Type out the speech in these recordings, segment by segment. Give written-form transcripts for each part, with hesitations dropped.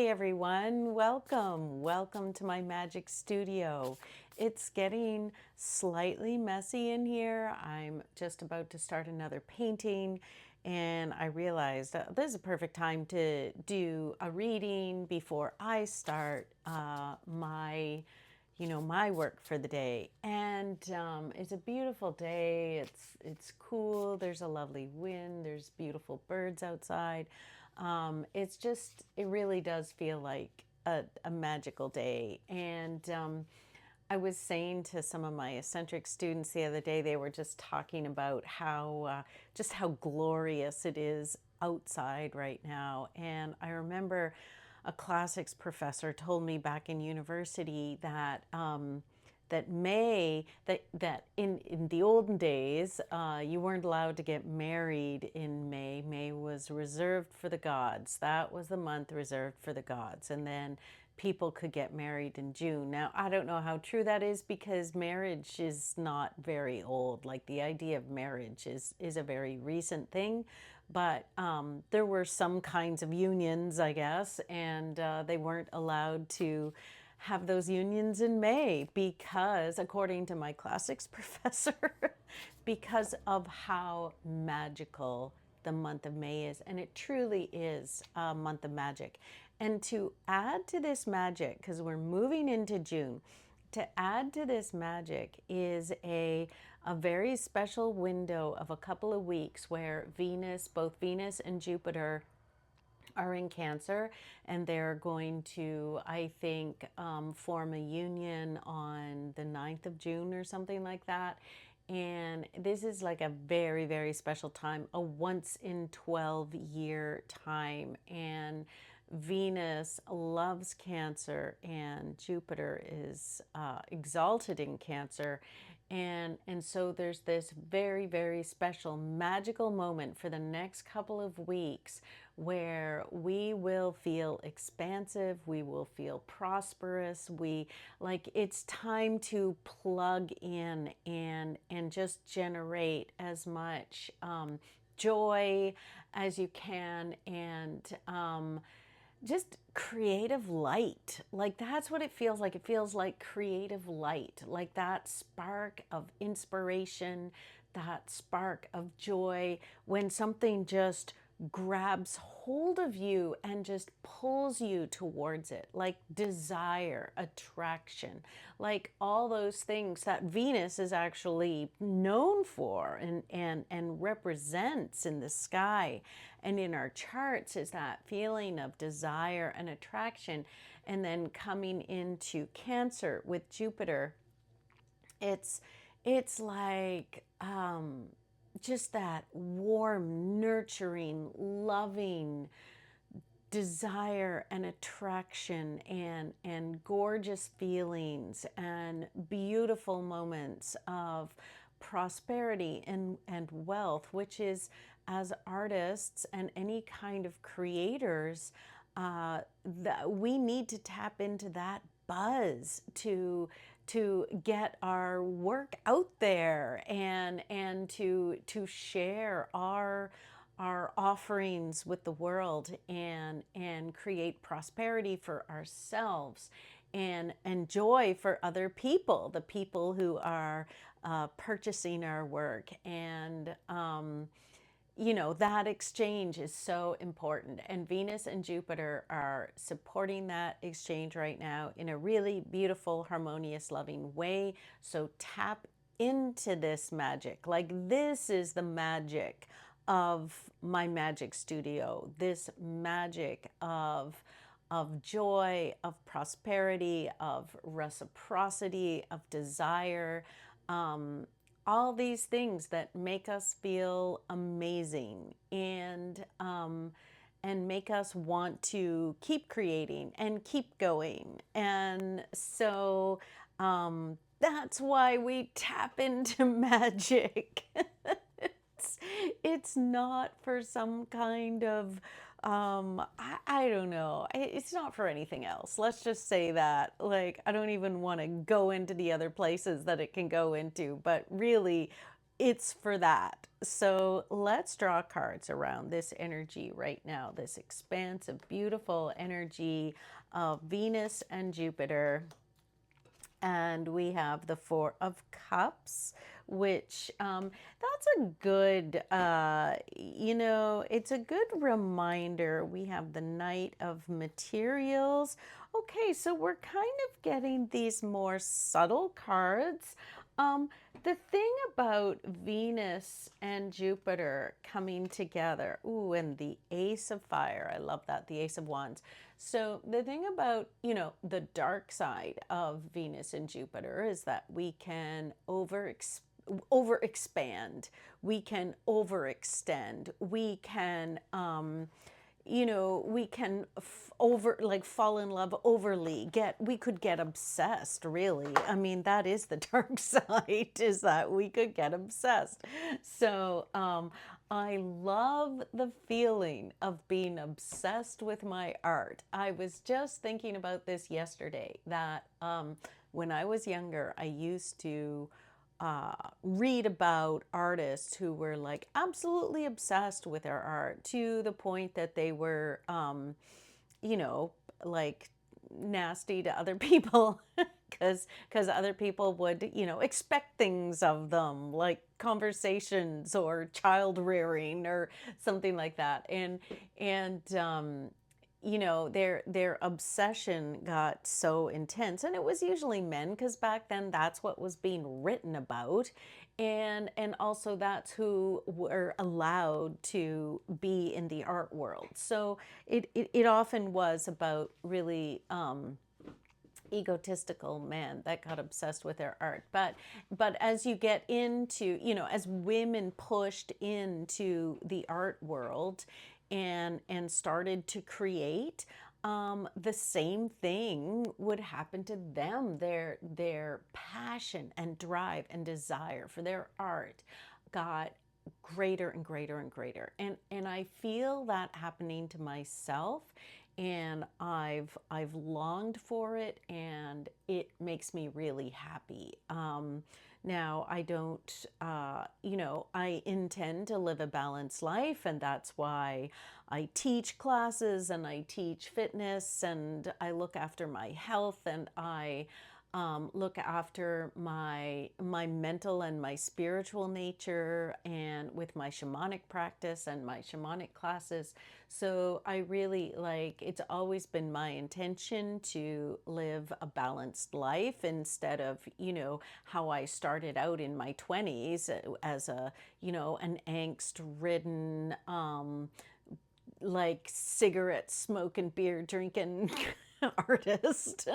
Hi everyone, welcome to my magic studio. It's getting slightly messy in here. I'm just about to start another painting and I realized this is a perfect time to do a reading before I start my work for the day. And it's a beautiful day. It's cool. There's a lovely wind. There's beautiful birds outside. It really does feel like a magical day. And I was saying to some of my eccentric students the other day, they were just talking about how glorious it is outside right now. And I remember a classics professor told me back in university that that in the olden days, you weren't allowed to get married in May. May was reserved for the gods. That was the month reserved for the gods. And then people could get married in June. Now, I don't know how true that is because marriage is not very old. Like the idea of marriage is a very recent thing. But there were some kinds of unions, I guess, and they weren't allowed to have those unions in May because, according to my classics professor, because of how magical the month of May is. And it truly is a month of magic. And to add to this magic, because we're moving into June, to add to this magic is a very special window of a couple of weeks where both Venus and Jupiter are in Cancer, and they're going to, I think, form a union on the 9th of June or something like that. And this is like a very, very special time, a once in 12-year time. And Venus loves Cancer, and Jupiter is exalted in Cancer. And so there's this very, very special magical moment for the next couple of weeks where we will feel expansive, we will feel prosperous, it's time to plug in and just generate as much joy as you can, and just creative light. Like that's what it feels like. It feels like creative light, like that spark of inspiration, that spark of joy when something just grabs hold of you and just pulls you towards it, like desire, attraction, like all those things that Venus is actually known for and represents in the sky and in our charts, is that feeling of desire and attraction. And then coming into Cancer with Jupiter, it's like just that warm, nurturing, loving desire and attraction and gorgeous feelings and beautiful moments of prosperity and wealth, which is, as artists and any kind of creators, that we need to tap into that buzz to get our work out there and to share our offerings with the world and create prosperity for ourselves and joy for other people, the people who are purchasing our work. And that exchange is so important. And Venus and Jupiter are supporting that exchange right now in a really beautiful, harmonious, loving way. So tap into this magic. Like, this is the magic of my magic studio, this magic of joy, of prosperity, of reciprocity, of desire, all these things that make us feel amazing and make us want to keep creating and keep going. And so that's why we tap into magic. It's not for some kind of I don't know. It's not for anything else. Let's just say that. Like, I don't even want to go into the other places that it can go into, but really, it's for that. So let's draw cards around this energy right now, this expansive, beautiful energy of Venus and Jupiter. And we have the Four of Cups, which that's a good, it's a good reminder. We have the Knight of Materials. Okay, so we're kind of getting these more subtle cards. The thing about Venus and Jupiter coming together, ooh, and the Ace of Fire, I love that, the Ace of Wands. So the thing about, the dark side of Venus and Jupiter is that we can overexpand, we can overextend, we can over like fall in love overly, we could get obsessed, really. I mean, that is the dark side, is that we could get obsessed. So I love the feeling of being obsessed with my art. I was just thinking about this yesterday, that when I was younger, I used to read about artists who were like absolutely obsessed with their art, to the point that they were, you know, like nasty to other people, because other people would, expect things of them, like conversations or child rearing or something like that. And their obsession got so intense, and it was usually men, because back then that's what was being written about, and also that's who were allowed to be in the art world. So it often was about really egotistical men that got obsessed with their art. But as you get into, as women pushed into the art world and started to create, the same thing would happen to them. Their passion and drive and desire for their art got greater and greater and greater. And I feel that happening to myself, and I've longed for it, and it makes me really happy. Now I don't, I intend to live a balanced life, and that's why I teach classes and I teach fitness and I look after my health, and I look after my mental and my spiritual nature, and with my shamanic practice and my shamanic classes. So I really, like, it's always been my intention to live a balanced life, instead of, how I started out in my 20s as an angst ridden, like cigarette smoking, beer drinking artist,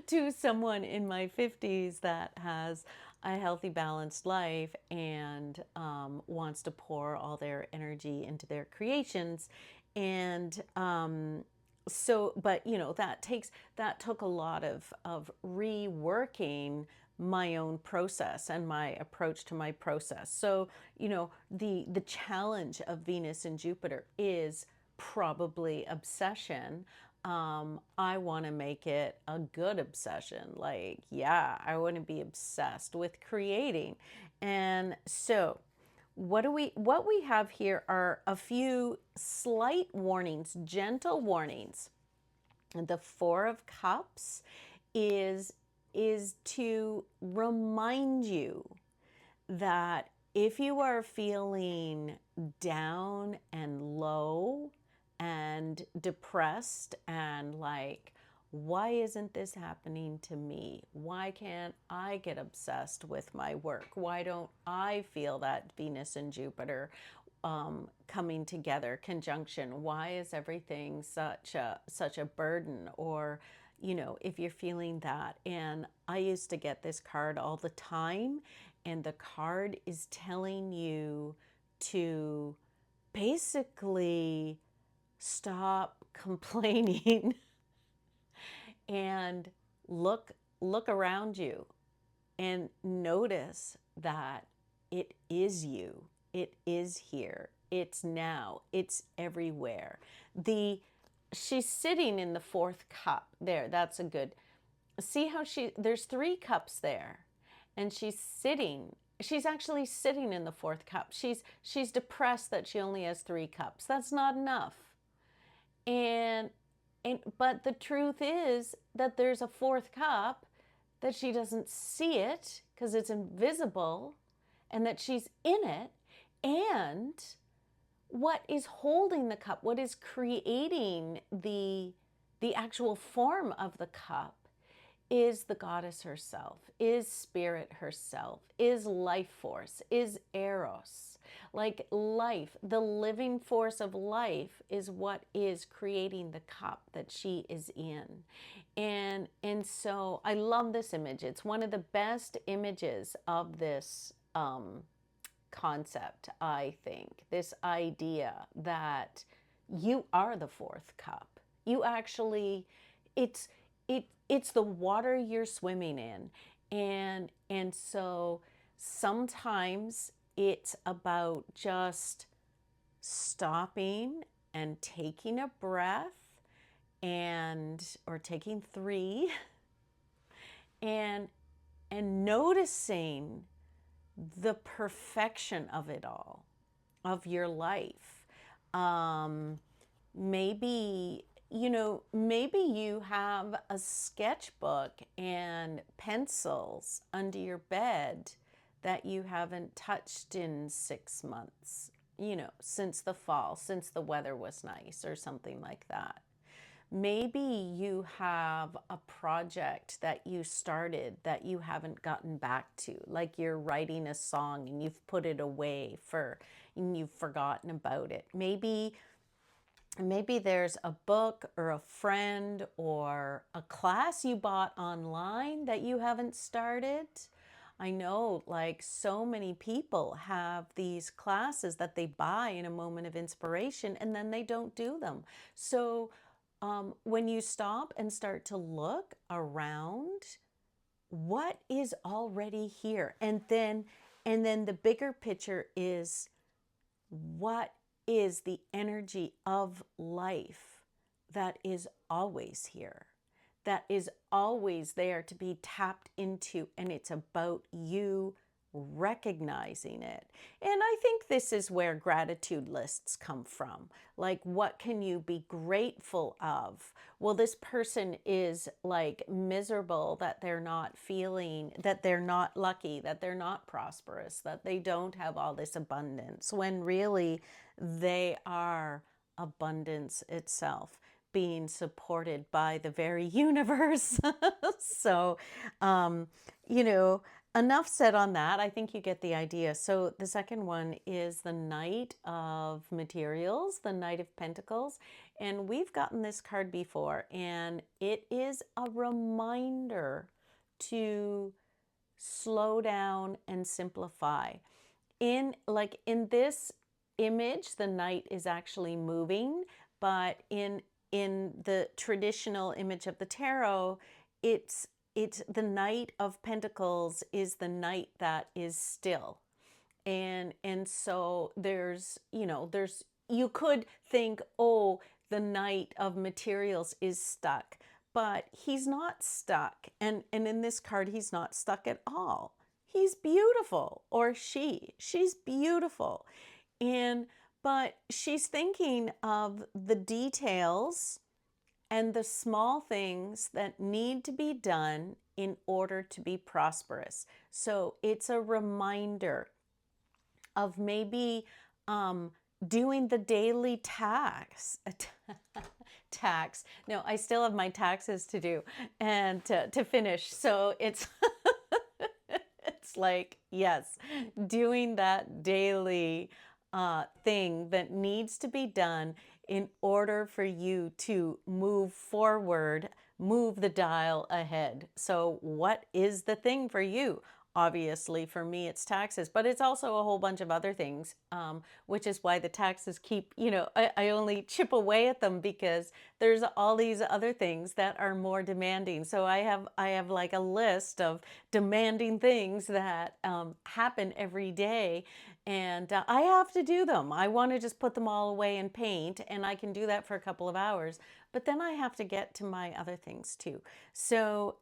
to someone in my 50s that has a healthy, balanced life, and wants to pour all their energy into their creations. And but that took a lot of reworking my own process and my approach to my process. So, the challenge of Venus and Jupiter is probably obsession. I want to make it a good obsession. Like, yeah, I want to be obsessed with creating. And so, what we have here are a few slight warnings, gentle warnings. The Four of Cups is to remind you that if you are feeling down and low and depressed, and like, why isn't this happening to me? Why can't I get obsessed with my work? Why don't I feel that Venus and Jupiter coming together, conjunction? Why is everything such a burden? Or, if you're feeling that. And I used to get this card all the time, and the card is telling you to basically stop complaining and look around you and notice that it is you. It is here. It's now. It's everywhere. She's sitting in the fourth cup. There, that's a good. See how there's three cups there, and she's sitting she's actually sitting in the fourth cup. She's depressed that she only has 3 cups. That's not enough. And but the truth is that there's a fourth cup, that she doesn't see it because it's invisible, and that she's in it. And what is holding the cup, what is creating the actual form of the cup, is the goddess herself, is spirit herself, is life force, is eros. Like life, the living force of life is what is creating the cup that she is in. And so I love this image. It's one of the best images of this concept, I think. This idea that you are the fourth cup. You actually, it's it's the water you're swimming in. And so sometimes it's about just stopping and taking a breath, and or taking 3, and noticing the perfection of it all, of your life. Maybe, maybe you have a sketchbook and pencils under your bed that you haven't touched in 6 months, since the fall, since the weather was nice or something like that. Maybe you have a project that you started that you haven't gotten back to, like you're writing a song and you've put it away and you've forgotten about it. Maybe there's a book or a friend or a class you bought online that you haven't started. I know, like, so many people have these classes that they buy in a moment of inspiration and then they don't do them. So when you stop and start to look around, what is already here? And then the bigger picture is, what is the energy of life that is always here, that is always there to be tapped into, and it's about you recognizing it. And I think this is where gratitude lists come from. Like, what can you be grateful of? Well, this person is like miserable that they're not feeling, that they're not lucky, that they're not prosperous, that they don't have all this abundance, when really they are abundance itself, being supported by the very universe. So, enough said on that. I think you get the idea. So the second one is the Knight of Materials, the Knight of Pentacles. And we've gotten this card before, and it is a reminder to slow down and simplify. In this image, the knight is actually moving, but in the traditional image of the tarot, it's the Knight of Pentacles is the knight that is still. And so there's, you could think, oh, the Knight of Materials is stuck, but he's not stuck. And in this card, he's not stuck at all. He's beautiful, or she's beautiful. But she's thinking of the details and the small things that need to be done in order to be prosperous. So it's a reminder of maybe doing the daily tax. No, I still have my taxes to do and to finish. So it's it's like, yes, doing that daily thing that needs to be done in order for you to move forward, move the dial ahead. So what is the thing for you? Obviously, for me, it's taxes, but it's also a whole bunch of other things, which is why the taxes keep, I only chip away at them, because there's all these other things that are more demanding. So I have like a list of demanding things that happen every day, and I have to do them. I want to just put them all away and paint, and I can do that for a couple of hours, but then I have to get to my other things too. So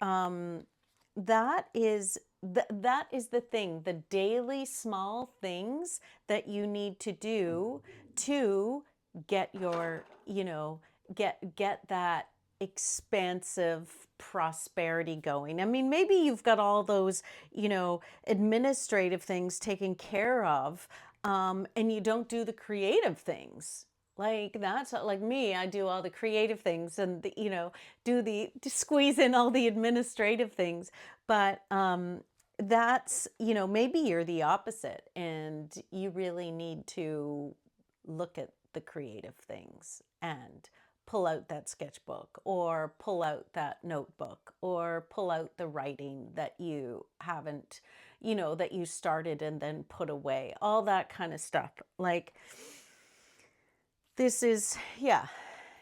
that is that is the thing, the daily small things that you need to do to get your, get that expansive prosperity going. I mean, maybe you've got all those, administrative things taken care of, and you don't do the creative things. Like that's like me, I do all the creative things and to squeeze in all the administrative things. But that's, maybe you're the opposite and you really need to look at the creative things and pull out that sketchbook or pull out that notebook or pull out the writing that you haven't, that you started and then put away, all that kind of stuff. Like, this is, yeah,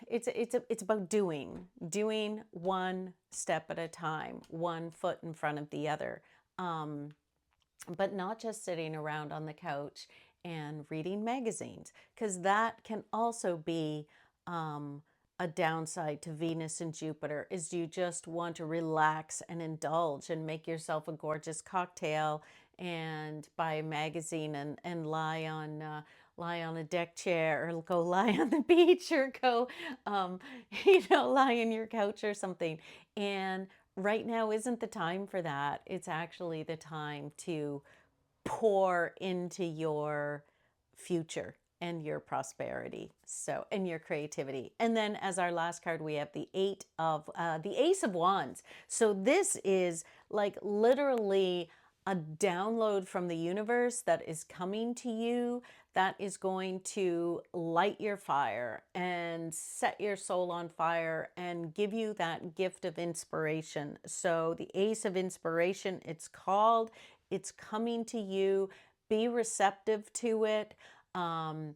it's about doing one step at a time, one foot in front of the other. But not just sitting around on the couch and reading magazines, because that can also be a downside to Venus and Jupiter, is you just want to relax and indulge and make yourself a gorgeous cocktail and buy a magazine and lie on a deck chair or go lie on the beach or go lie on your couch or something. And right now isn't the time for that. It's actually the time to pour into your future and your prosperity, so, and your creativity. And then as our last card, we have the the Ace of Wands. So this is like literally a download from the universe that is coming to you, that is going to light your fire and set your soul on fire and give you that gift of inspiration. So the Ace of Inspiration, it's called, it's coming to you. Be receptive to it. The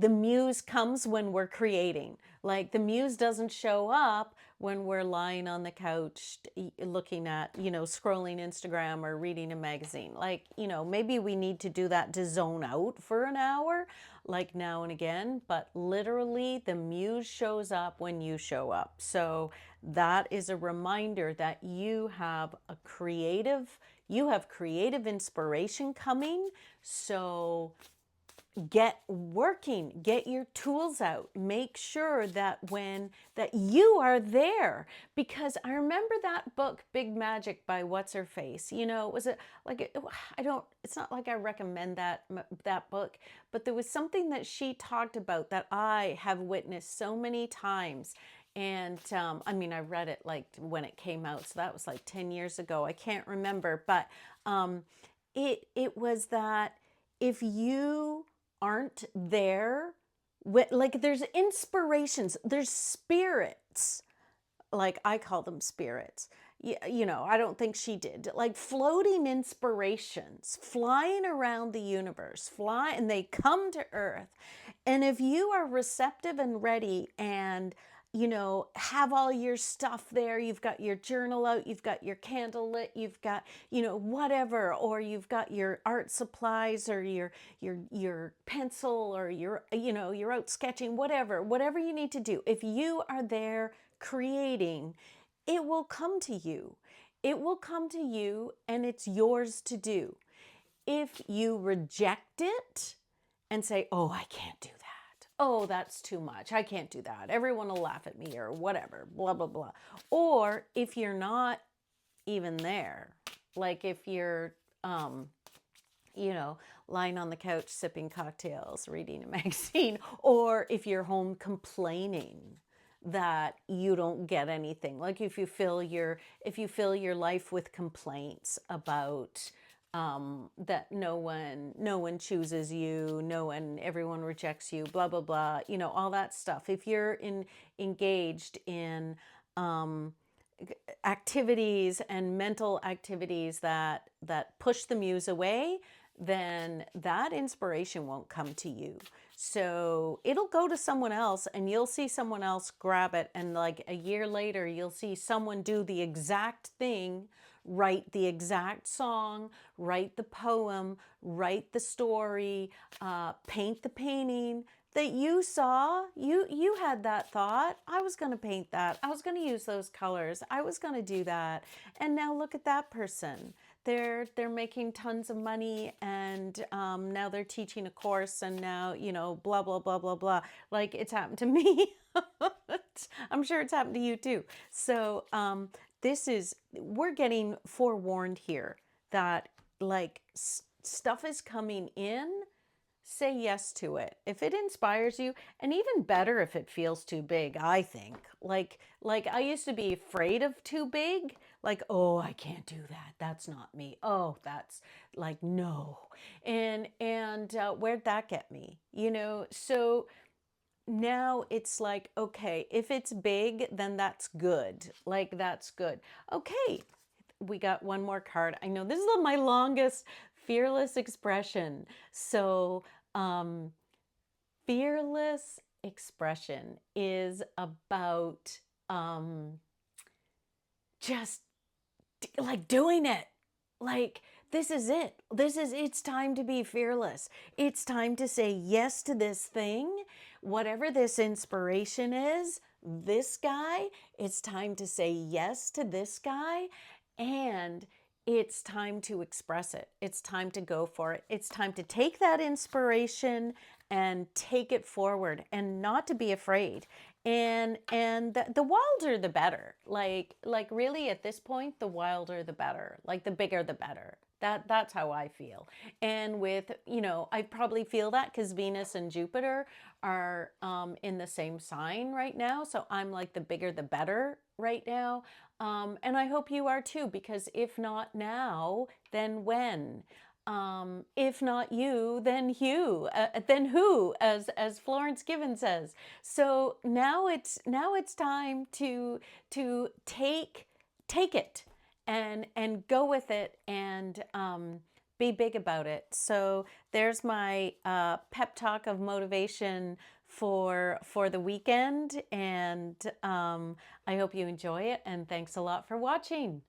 muse comes when we're creating. Like, the muse doesn't show up when we're lying on the couch looking at, scrolling Instagram or reading a magazine. Like, maybe we need to do that to zone out for an hour, like now and again, but literally the muse shows up when you show up. So that is a reminder that you have creative inspiration coming. So get working, get your tools out, make sure that that you are there. Because I remember that book Big Magic by what's her face, was it like, it's not like I recommend that book, but there was something that she talked about that I have witnessed so many times. And I mean, I read it like when it came out, so that was like 10 years ago, I can't remember, but it was that if you aren't there, like, there's inspirations, there's spirits, like I call them spirits. I don't think she did. Like, floating inspirations flying around the universe, and they come to Earth. And if you are receptive and ready and have all your stuff there. You've got your journal out, you've got your candle lit, you've got, whatever, or you've got your art supplies or your pencil, or you're out sketching, whatever you need to do. If you are there creating, it will come to you. It will come to you and it's yours to do. If you reject it and say, "Oh, I can't do that. Oh, that's too much. I can't do that. Everyone will laugh at me," or whatever, blah, blah, blah. Or if you're not even there, like if you're, lying on the couch, sipping cocktails, reading a magazine, or if you're home complaining that you don't get anything, like if you fill your life with complaints about that no one chooses you, everyone rejects you, blah, blah, blah, all that stuff. If you're engaged in activities and mental activities that push the muse away, then that inspiration won't come to you. So it'll go to someone else and you'll see someone else grab it. And like a year later, you'll see someone do the exact thing, write the exact song, write the poem, write the story, paint the painting that you saw. You had that thought. I was going to paint that. I was going to use those colors. I was going to do that. And now look at that person. They're making tons of money, and now they're teaching a course, and now, you know, blah blah blah blah blah. Like, it's happened to me. I'm sure it's happened to you too. So we're getting forewarned here that, like, stuff is coming in. Say yes to it. If it inspires you, and even better if it feels too big, I think. Like I used to be afraid of too big. Like, oh, I can't do that. That's not me. Oh, that's like, no. And where'd that get me? You know, so now it's like, okay, if it's big, then that's good. Like, that's good. Okay, we got one more card. I know this is my longest. Fearless expression. So fearless expression is about just like doing it. Like, this is it. It's time to be fearless. It's time to say yes to this thing, whatever this inspiration is, this guy. It's time to say yes to this guy, and it's time to express it. It's time to go for it. It's time to take that inspiration and take it forward, and not to be afraid. And the wilder the better. Like really, at this point, the wilder the better. Like, the bigger the better. That's how I feel. And with, you know, I probably feel that because Venus and Jupiter are in the same sign right now. So I'm like, the bigger the better right now. And I hope you are too, because if not now, then when? If not you, then then who, as Florence Given says. So now it's time to take it and go with it, and be big about it. So there's my pep talk of motivation for the weekend, and I hope you enjoy it, and thanks a lot for watching.